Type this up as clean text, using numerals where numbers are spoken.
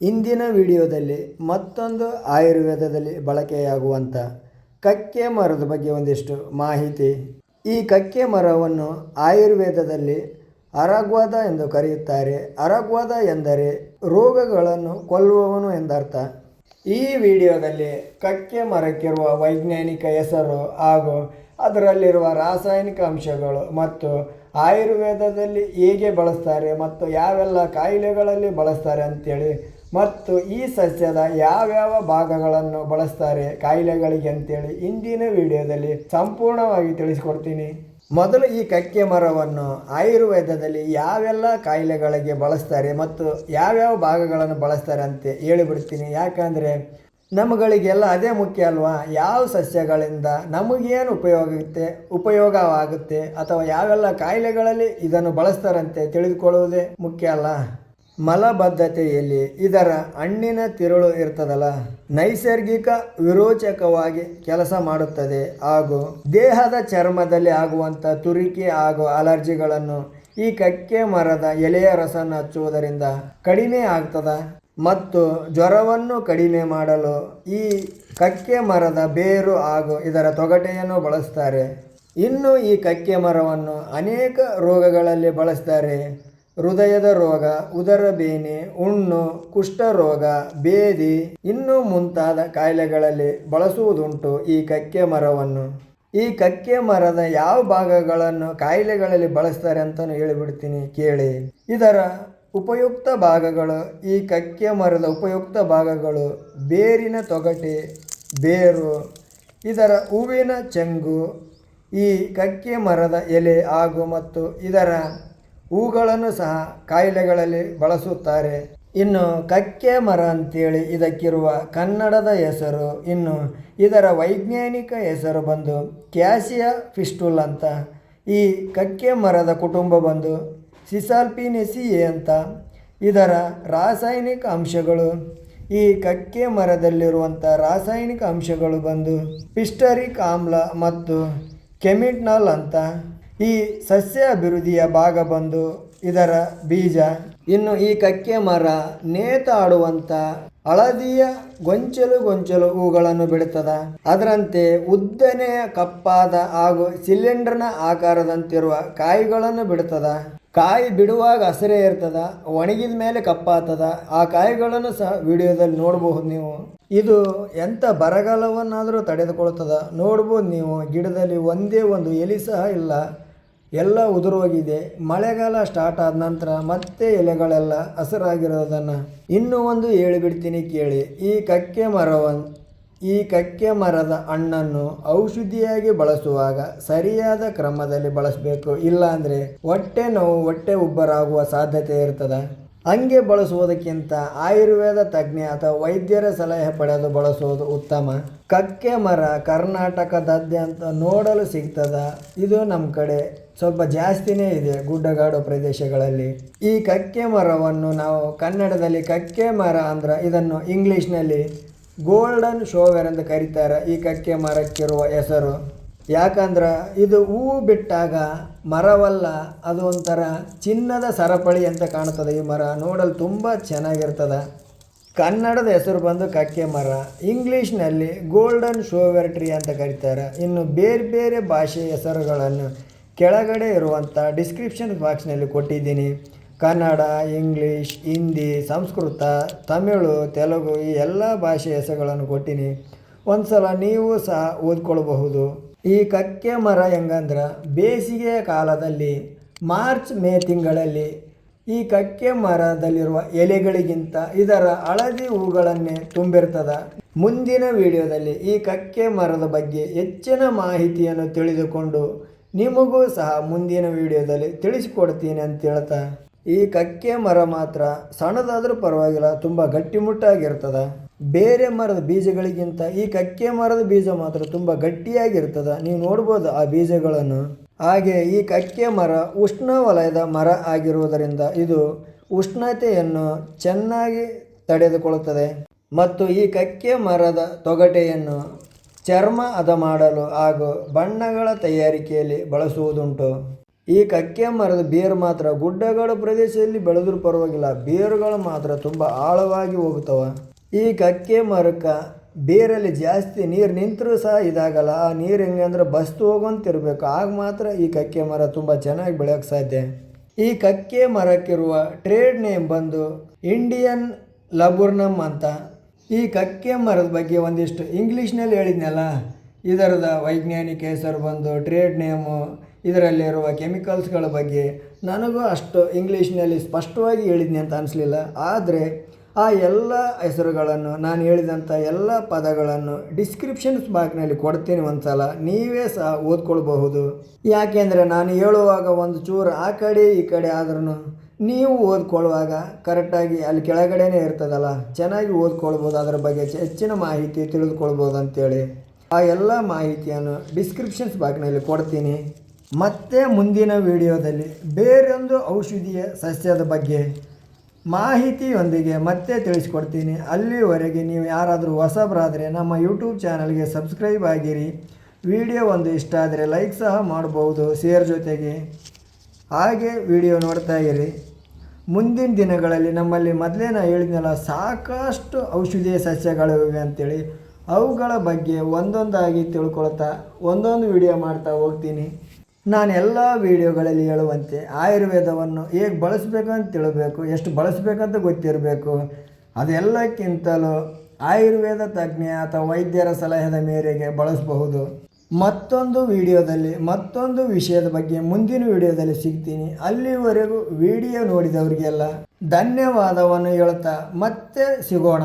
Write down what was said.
ಇಂದಿನ ವಿಡಿಯೋದಲ್ಲಿ ಮತ್ತೊಂದು ಆಯುರ್ವೇದದಲ್ಲಿ ಬಳಕೆಯಾಗುವಂಥ ಕಕ್ಕೆ ಮರದ ಬಗ್ಗೆ ಒಂದಿಷ್ಟು ಮಾಹಿತಿ. ಈ ಕಕ್ಕೆ ಮರವನ್ನು ಆಯುರ್ವೇದದಲ್ಲಿ ಅರಗ್ವಾದ ಎಂದು ಕರೆಯುತ್ತಾರೆ. ಅರಗ್ವಾದ ಎಂದರೆ ರೋಗಗಳನ್ನು ಕೊಲ್ಲುವವನು ಎಂದರ್ಥ. ಈ ವಿಡಿಯೋದಲ್ಲಿ ಕಕ್ಕೆ ಮರಕ್ಕಿರುವ ವೈಜ್ಞಾನಿಕ ಹೆಸರು ಹಾಗೂ ಅದರಲ್ಲಿರುವ ರಾಸಾಯನಿಕ ಅಂಶಗಳು ಮತ್ತು ಆಯುರ್ವೇದದಲ್ಲಿ ಹೇಗೆ ಬಳಸ್ತಾರೆ ಮತ್ತು ಯಾವೆಲ್ಲ ಕಾಯಿಲೆಗಳಲ್ಲಿ ಬಳಸ್ತಾರೆ ಅಂತೇಳಿ, ಮತ್ತು ಈ ಸಸ್ಯದ ಯಾವ್ಯಾವ ಭಾಗಗಳನ್ನು ಬಳಸ್ತಾರೆ ಕಾಯಿಲೆಗಳಿಗೆ ಅಂತೇಳಿ ಇಂದಿನ ವಿಡಿಯೋದಲ್ಲಿ ಸಂಪೂರ್ಣವಾಗಿ ತಿಳಿಸ್ಕೊಡ್ತೀನಿ. ಮೊದಲು ಈ ಕಕ್ಕೆ ಮರವನ್ನು ಆಯುರ್ವೇದದಲ್ಲಿ ಯಾವೆಲ್ಲ ಕಾಯಿಲೆಗಳಿಗೆ ಬಳಸ್ತಾರೆ ಮತ್ತು ಯಾವ್ಯಾವ ಭಾಗಗಳನ್ನು ಬಳಸ್ತಾರೆ ಅಂತ ಹೇಳಿಬಿಡ್ತೀನಿ. ಯಾಕಂದರೆ ನಮ್ಮಗಳಿಗೆಲ್ಲ ಅದೇ ಮುಖ್ಯ ಅಲ್ವಾ, ಯಾವ ಸಸ್ಯಗಳಿಂದ ನಮಗೇನು ಉಪಯೋಗವಾಗುತ್ತೆ ಅಥವಾ ಯಾವೆಲ್ಲ ಕಾಯಿಲೆಗಳಲ್ಲಿ ಇದನ್ನು ಬಳಸ್ತಾರಂತೆ ತಿಳಿದುಕೊಳ್ಳುವುದೇ ಮುಖ್ಯ ಅಲ್ಲ. ಮಲಬದ್ಧತೆಯಲ್ಲಿ ಇದರ ಹಣ್ಣಿನ ತಿರುಳು ಇರ್ತದಲ್ಲ, ನೈಸರ್ಗಿಕ ವಿರೋಚಕವಾಗಿ ಕೆಲಸ ಮಾಡುತ್ತದೆ ಹಾಗೂ ದೇಹದ ಚರ್ಮದಲ್ಲಿ ಆಗುವಂಥ ತುರಿಕೆ ಹಾಗೂ ಅಲರ್ಜಿಗಳನ್ನು ಈ ಕಕ್ಕೆ ಮರದ ಎಲೆಯ ರಸನ ಹಚ್ಚುವುದರಿಂದ ಕಡಿಮೆ ಆಗ್ತದೆ. ಮತ್ತು ಜ್ವರವನ್ನು ಕಡಿಮೆ ಮಾಡಲು ಈ ಕಕ್ಕೆ ಮರದ ಬೇರು ಹಾಗೂ ಇದರ ತೊಗಟೆಯನ್ನು ಬಳಸ್ತಾರೆ. ಇನ್ನು ಈ ಕಕ್ಕೆ ಮರವನ್ನು ಅನೇಕ ರೋಗಗಳಲ್ಲಿ ಬಳಸ್ತಾರೆ. ಹೃದಯದ ರೋಗ, ಉದರ ಬೇನೆ, ಹುಣ್ಣು, ಕುಷ್ಠರೋಗ, ಬೇದಿ ಇನ್ನೂ ಮುಂತಾದ ಕಾಯಿಲೆಗಳಲ್ಲಿ ಬಳಸುವುದುಂಟು ಈ ಕಕ್ಕೆ ಮರವನ್ನು. ಈ ಕಕ್ಕೆ ಮರದ ಯಾವ ಭಾಗಗಳನ್ನು ಕಾಯಿಲೆಗಳಲ್ಲಿ ಬಳಸ್ತಾರೆ ಅಂತಲೂ ಹೇಳಿಬಿಡ್ತೀನಿ ಕೇಳಿ. ಇದರ ಉಪಯುಕ್ತ ಭಾಗಗಳು, ಈ ಕಕ್ಕೆ ಮರದ ಉಪಯುಕ್ತ ಭಾಗಗಳು: ಬೇರಿನ ತೊಗಟೆ, ಬೇರು, ಇದರ ಹೂವಿನ ಚೆಂಗು, ಈ ಕಕ್ಕೆ ಮರದ ಎಲೆ ಹಾಗೂ ಮತ್ತು ಇದರ ಹೂಗಳನ್ನು ಸಹ ಕಾಯಿಲೆಗಳಲ್ಲಿ ಬಳಸುತ್ತಾರೆ. ಇನ್ನು ಕಕ್ಕೆ ಮರ ಅಂತೇಳಿ ಇದಕ್ಕಿರುವ ಕನ್ನಡದ ಹೆಸರು. ಇನ್ನು ಇದರ ವೈಜ್ಞಾನಿಕ ಹೆಸರು ಬಂದು ಕ್ಯಾಸಿಯಾ ಫಿಸ್ಟುಲಾ ಅಂತ. ಈ ಕಕ್ಕೆ ಮರದ ಕುಟುಂಬ ಬಂದು ಸಿಸಾಲ್ಪಿನೇಸಿಯೇ ಅಂತ. ಇದರ ರಾಸಾಯನಿಕ ಅಂಶಗಳು, ಈ ಕಕ್ಕೆ ಮರದಲ್ಲಿರುವಂಥ ರಾಸಾಯನಿಕ ಅಂಶಗಳು ಬಂದು ಪಿಸ್ಟರಿಕ್ ಆಮ್ಲ ಮತ್ತು ಕೆಮಿಟ್ನಾಲ್ ಅಂತ. ಈ ಸಸ್ಯ ಅಭಿವೃದ್ಧಿಯ ಭಾಗ ಬಂದು ಇದರ ಬೀಜ. ಇನ್ನು ಈ ಕಕ್ಕೆ ಮರ ನೇತಾಡುವಂಥ ಹಳದಿಯ ಗೊಂಚಲು ಹೂಗಳನ್ನು ಬಿಡುತ್ತದೆ. ಅದರಂತೆ ಉದ್ದನೆಯ ಕಪ್ಪಾದ ಹಾಗೂ ಸಿಲಿಂಡರ್ನ ಆಕಾರದಂತಿರುವ ಕಾಯಿಗಳನ್ನು ಬಿಡುತ್ತದೆ. ಕಾಯಿ ಬಿಡುವಾಗ ಹಸಿರೇ ಇರ್ತದ, ಒಣಗಿದ ಮೇಲೆ ಕಪ್ಪಾಗ್ತದ. ಆ ಕಾಯಿಗಳನ್ನು ಸಹ ವಿಡಿಯೋದಲ್ಲಿ ನೋಡ್ಬಹುದು ನೀವು. ಇದು ಎಂಥ ಬರಗಾಲವನ್ನಾದರೂ ತಡೆದುಕೊಳ್ತದ. ನೋಡ್ಬೋದು ನೀವು, ಗಿಡದಲ್ಲಿ ಒಂದೇ ಒಂದು ಎಲೆ ಸಹ ಇಲ್ಲ, ಎಲ್ಲ ಉದುರೋಗಿದೆ. ಮಳೆಗಾಲ ಸ್ಟಾರ್ಟ್ ಆದ ನಂತರ ಮತ್ತೆ ಎಲೆಗಳೆಲ್ಲ ಹಸಿರಾಗಿರೋದನ್ನು ಇನ್ನೂ ಒಂದು ಹೇಳಿಬಿಡ್ತೀನಿ ಕೇಳಿ. ಈ ಕಕ್ಕೆ ಮರದ ಹಣ್ಣನ್ನು ಔಷಧಿಯಾಗಿ ಬಳಸುವಾಗ ಸರಿಯಾದ ಕ್ರಮದಲ್ಲಿ ಬಳಸಬೇಕು. ಇಲ್ಲಾಂದರೆ ಹೊಟ್ಟೆ ನೋವು, ಹೊಟ್ಟೆ ಉಬ್ಬರಾಗುವ ಸಾಧ್ಯತೆ ಇರ್ತದೆ. ಹಂಗೆ ಬಳಸುವುದಕ್ಕಿಂತ ಆಯುರ್ವೇದ ತಜ್ಞ ಅಥವಾ ವೈದ್ಯರ ಸಲಹೆ ಪಡೆದು ಬಳಸುವುದು ಉತ್ತಮ. ಕಕ್ಕೆ ಮರ ಕರ್ನಾಟಕದಾದ್ಯಂತ ನೋಡಲು ಸಿಗ್ತದ. ಇದು ನಮ್ಮ ಕಡೆ ಸ್ವಲ್ಪ ಜಾಸ್ತಿನೇ ಇದೆ, ಗುಡ್ಡಗಾಡು ಪ್ರದೇಶಗಳಲ್ಲಿ. ಈ ಕಕ್ಕೆ ಮರವನ್ನು ನಾವು ಕನ್ನಡದಲ್ಲಿ ಕಕ್ಕೆ ಮರ ಅಂದ್ರೆ ಇದನ್ನು ಇಂಗ್ಲೀಷ್ನಲ್ಲಿ ಗೋಲ್ಡನ್ ಶೋವೆರ್ ಎಂದು ಕರೀತಾರೆ. ಈ ಕಕ್ಕೆ ಮರಕ್ಕಿರುವ ಹೆಸರು ಯಾಕಂದ್ರೆ ಇದು ಹೂವು ಬಿಟ್ಟಾಗ ಮರವಲ್ಲ, ಅದು ಒಂಥರ ಚಿನ್ನದ ಸರಪಳಿ ಅಂತ ಕಾಣ್ತದೆ. ಈ ಮರ ನೋಡಲು ತುಂಬ ಚೆನ್ನಾಗಿರ್ತದೆ. ಕನ್ನಡದ ಹೆಸರು ಬಂದು ಕಕ್ಕೆ ಮರ, ಇಂಗ್ಲೀಷ್ನಲ್ಲಿ ಗೋಲ್ಡನ್ ಶೋವೆರ್ ಟ್ರೀ ಅಂತ ಕರೀತಾರೆ. ಇನ್ನು ಬೇರೆ ಬೇರೆ ಭಾಷೆಯ ಹೆಸರುಗಳನ್ನು ಕೆಳಗಡೆ ಇರುವಂಥ ಡಿಸ್ಕ್ರಿಪ್ಷನ್ ಬಾಕ್ಸ್ನಲ್ಲಿ ಕೊಟ್ಟಿದ್ದೀನಿ. ಕನ್ನಡ, ಇಂಗ್ಲೀಷ್, ಹಿಂದಿ, ಸಂಸ್ಕೃತ, ತಮಿಳು, ತೆಲುಗು ಈ ಎಲ್ಲ ಭಾಷೆಯ ಹೆಸರುಗಳನ್ನು ಕೊಟ್ಟಿನಿ. ಒಂದು ಸಲ ನೀವು ಸಹ ಓದ್ಕೊಳ್ಬಹುದು. ಈ ಕಕ್ಕೆ ಮರ ಹೆಂಗಂದ್ರೆ ಬೇಸಿಗೆಯ ಕಾಲದಲ್ಲಿ ಮಾರ್ಚ್ ಮೇ ತಿಂಗಳಲ್ಲಿ ಈ ಕಕ್ಕೆ ಮರದಲ್ಲಿರುವ ಎಲೆಗಳಿಗಿಂತ ಇದರ ಹಳದಿ ಹೂಗಳನ್ನೇ ತುಂಬಿರ್ತದೆ. ಮುಂದಿನ ವಿಡಿಯೋದಲ್ಲಿ ಈ ಕಕ್ಕೆ ಮರದ ಬಗ್ಗೆ ಹೆಚ್ಚಿನ ಮಾಹಿತಿಯನ್ನು ತಿಳಿದುಕೊಂಡು ನಿಮಗೂ ಸಹ ಮುಂದಿನ ವಿಡಿಯೋದಲ್ಲಿ ತಿಳಿಸಿಕೊಡ್ತೀನಿ ಅಂತ ಹೇಳ್ತಾ, ಈ ಕಕ್ಕೆ ಮರ ಮಾತ್ರ ಸಣ್ಣದಾದರೂ ಪರವಾಗಿಲ್ಲ, ತುಂಬ ಗಟ್ಟಿಮುಟ್ಟಾಗಿರ್ತದೆ. ಬೇರೆ ಮರದ ಬೀಜಗಳಿಗಿಂತ ಈ ಕಕ್ಕೆ ಮರದ ಬೀಜ ಮಾತ್ರ ತುಂಬ ಗಟ್ಟಿಯಾಗಿರ್ತದೆ. ನೀವು ನೋಡ್ಬೋದು ಆ ಬೀಜಗಳನ್ನು. ಹಾಗೆ ಈ ಕಕ್ಕೆ ಮರ ಉಷ್ಣವಲಯದ ಮರ ಆಗಿರುವುದರಿಂದ ಇದು ಉಷ್ಣತೆಯನ್ನು ಚೆನ್ನಾಗಿ ತಡೆದುಕೊಳ್ಳುತ್ತದೆ. ಮತ್ತು ಈ ಕಕ್ಕೆ ಮರದ ತೊಗಟೆಯನ್ನು ಚರ್ಮ ಹದ ಮಾಡಲು ಹಾಗೂ ಬಣ್ಣಗಳ ತಯಾರಿಕೆಯಲ್ಲಿ ಬಳಸುವುದುಂಟು. ಈ ಕಕ್ಕೆ ಮರದ ಬೇರು ಮಾತ್ರ ಗುಡ್ಡಗಳ ಪ್ರದೇಶದಲ್ಲಿ ಬೆಳೆದ್ರೂ ಪರವಾಗಿಲ್ಲ, ಬೇರುಗಳು ಮಾತ್ರ ತುಂಬ ಆಳವಾಗಿ ಹೋಗ್ತವೆ. ಈ ಕಕ್ಕೆ ಮರಕ್ಕೆ ಬೇರಲ್ಲಿ ಜಾಸ್ತಿ ನೀರು ನಿಂತರೂ ಸಹ ಇದಾಗಲ್ಲ. ಆ ನೀರು ಹೆಂಗೆ ಅಂದರೆ ಬಸ್ತು ಹೋಗೋಂತಿರ್ಬೇಕು, ಆಗ ಮಾತ್ರ ಈ ಕಕ್ಕೆ ಮರ ತುಂಬ ಚೆನ್ನಾಗಿ ಬೆಳೆಯೋಕ್ಕೆ ಸಾಧ್ಯ. ಈ ಕಕ್ಕೆ ಮರಕ್ಕಿರುವ ಟ್ರೇಡ್ ನೇಮ್ ಬಂದು ಇಂಡಿಯನ್ ಲಬುರ್ನಮ್ ಅಂತ. ಈ ಕಕ್ಕೆ ಮರದ ಬಗ್ಗೆ ಒಂದಿಷ್ಟು ಇಂಗ್ಲೀಷ್ನಲ್ಲಿ ಹೇಳಿದ್ನಲ್ಲ, ಇದರದ ವೈಜ್ಞಾನಿಕ ಹೆಸರು ಬಂದು ಟ್ರೇಡ್ ನೇಮು, ಇದರಲ್ಲಿರುವ ಕೆಮಿಕಲ್ಸ್ಗಳ ಬಗ್ಗೆ ನನಗೂ ಅಷ್ಟು ಇಂಗ್ಲೀಷ್ನಲ್ಲಿ ಸ್ಪಷ್ಟವಾಗಿ ಹೇಳಿದ್ನಿ ಅಂತ ಅನಿಸ್ಲಿಲ್ಲ. ಆದರೆ ಆ ಎಲ್ಲ ಹೆಸರುಗಳನ್ನು, ನಾನು ಹೇಳಿದಂಥ ಎಲ್ಲ ಪದಗಳನ್ನು ಡಿಸ್ಕ್ರಿಪ್ಷನ್ಸ್ ಬಾಕ್ನಲ್ಲಿ ಕೊಡ್ತೀನಿ, ಒಂದು ಸಲ ನೀವೇ ಸಹ ಓದ್ಕೊಳ್ಬಹುದು. ಯಾಕೆಂದರೆ ನಾನು ಹೇಳುವಾಗ ಒಂದು ಚೂರು ಆ ಕಡೆ ಈ ಕಡೆ ಆದ್ರೂ ನೀವು ಓದ್ಕೊಳ್ಳುವಾಗ ಕರೆಕ್ಟಾಗಿ ಅಲ್ಲಿ ಕೆಳಗಡೆನೇ ಇರ್ತದಲ್ಲ, ಚೆನ್ನಾಗಿ ಓದ್ಕೊಳ್ಬೋದು, ಅದರ ಬಗ್ಗೆ ಹೆಚ್ಚಿನ ಮಾಹಿತಿ ತಿಳಿದುಕೊಳ್ಬೋದು ಅಂತೇಳಿ ಆ ಎಲ್ಲ ಮಾಹಿತಿಯನ್ನು ಡಿಸ್ಕ್ರಿಪ್ಷನ್ಸ್ ಬಾಕ್ನಲ್ಲಿ ಕೊಡ್ತೀನಿ. ಮತ್ತೆ ಮುಂದಿನ ವಿಡಿಯೋದಲ್ಲಿ ಬೇರೊಂದು ಔಷಧೀಯ ಸಸ್ಯದ ಬಗ್ಗೆ ಮಾಹಿತಿಯೊಂದಿಗೆ ಮತ್ತೆ ತಿಳಿಸ್ಕೊಡ್ತೀನಿ. ಅಲ್ಲಿವರೆಗೆ ನೀವು ಯಾರಾದರೂ ಹೊಸಬರಾದರೆ ನಮ್ಮ ಯೂಟ್ಯೂಬ್ ಚಾನಲ್ಗೆ ಸಬ್ಸ್ಕ್ರೈಬ್ ಆಗಿರಿ. ವಿಡಿಯೋ ಒಂದು ಇಷ್ಟ ಆದರೆ ಲೈಕ್ ಸಹ ಮಾಡ್ಬೋದು ಶೇರ್ ಜೊತೆಗೆ. ಹಾಗೆ ವಿಡಿಯೋ ನೋಡ್ತಾ ಇರಿ. ಮುಂದಿನ ದಿನಗಳಲ್ಲಿ ನಮ್ಮಲ್ಲಿ ಮೊದಲೇ ನಾನು ಹೇಳಿದ್ನಲ್ಲ, ಸಾಕಷ್ಟು ಔಷಧೀಯ ಸಸ್ಯಗಳಿವೆ ಅಂತೇಳಿ, ಅವುಗಳ ಬಗ್ಗೆ ಒಂದೊಂದಾಗಿ ತಿಳ್ಕೊಳ್ತಾ ಒಂದೊಂದು ವಿಡಿಯೋ ಮಾಡ್ತಾ ಹೋಗ್ತೀನಿ. ನಾನು ಎಲ್ಲ ವೀಡಿಯೋಗಳಲ್ಲಿ ಹೇಳುವಂತೆ ಆಯುರ್ವೇದವನ್ನು ಹೇಗೆ ಬಳಸಬೇಕಂತ ತಿಳಬೇಕು, ಎಷ್ಟು ಬಳಸಬೇಕಂತ ಗೊತ್ತಿರಬೇಕು. ಅದೆಲ್ಲಕ್ಕಿಂತಲೂ ಆಯುರ್ವೇದ ತಜ್ಞ ಅಥವಾ ವೈದ್ಯರ ಸಲಹೆಯ ಮೇರೆಗೆ ಬಳಸಬಹುದು. ಮತ್ತೊಂದು ವಿಡಿಯೋದಲ್ಲಿ ಮತ್ತೊಂದು ವಿಷಯದ ಬಗ್ಗೆ ಮುಂದಿನ ವಿಡಿಯೋದಲ್ಲಿ ಸಿಗ್ತೀನಿ. ಅಲ್ಲಿವರೆಗೂ ವಿಡಿಯೋ ನೋಡಿದವರಿಗೆಲ್ಲ ಧನ್ಯವಾದವನ್ನು ಹೇಳ್ತಾ ಮತ್ತೆ ಸಿಗೋಣ.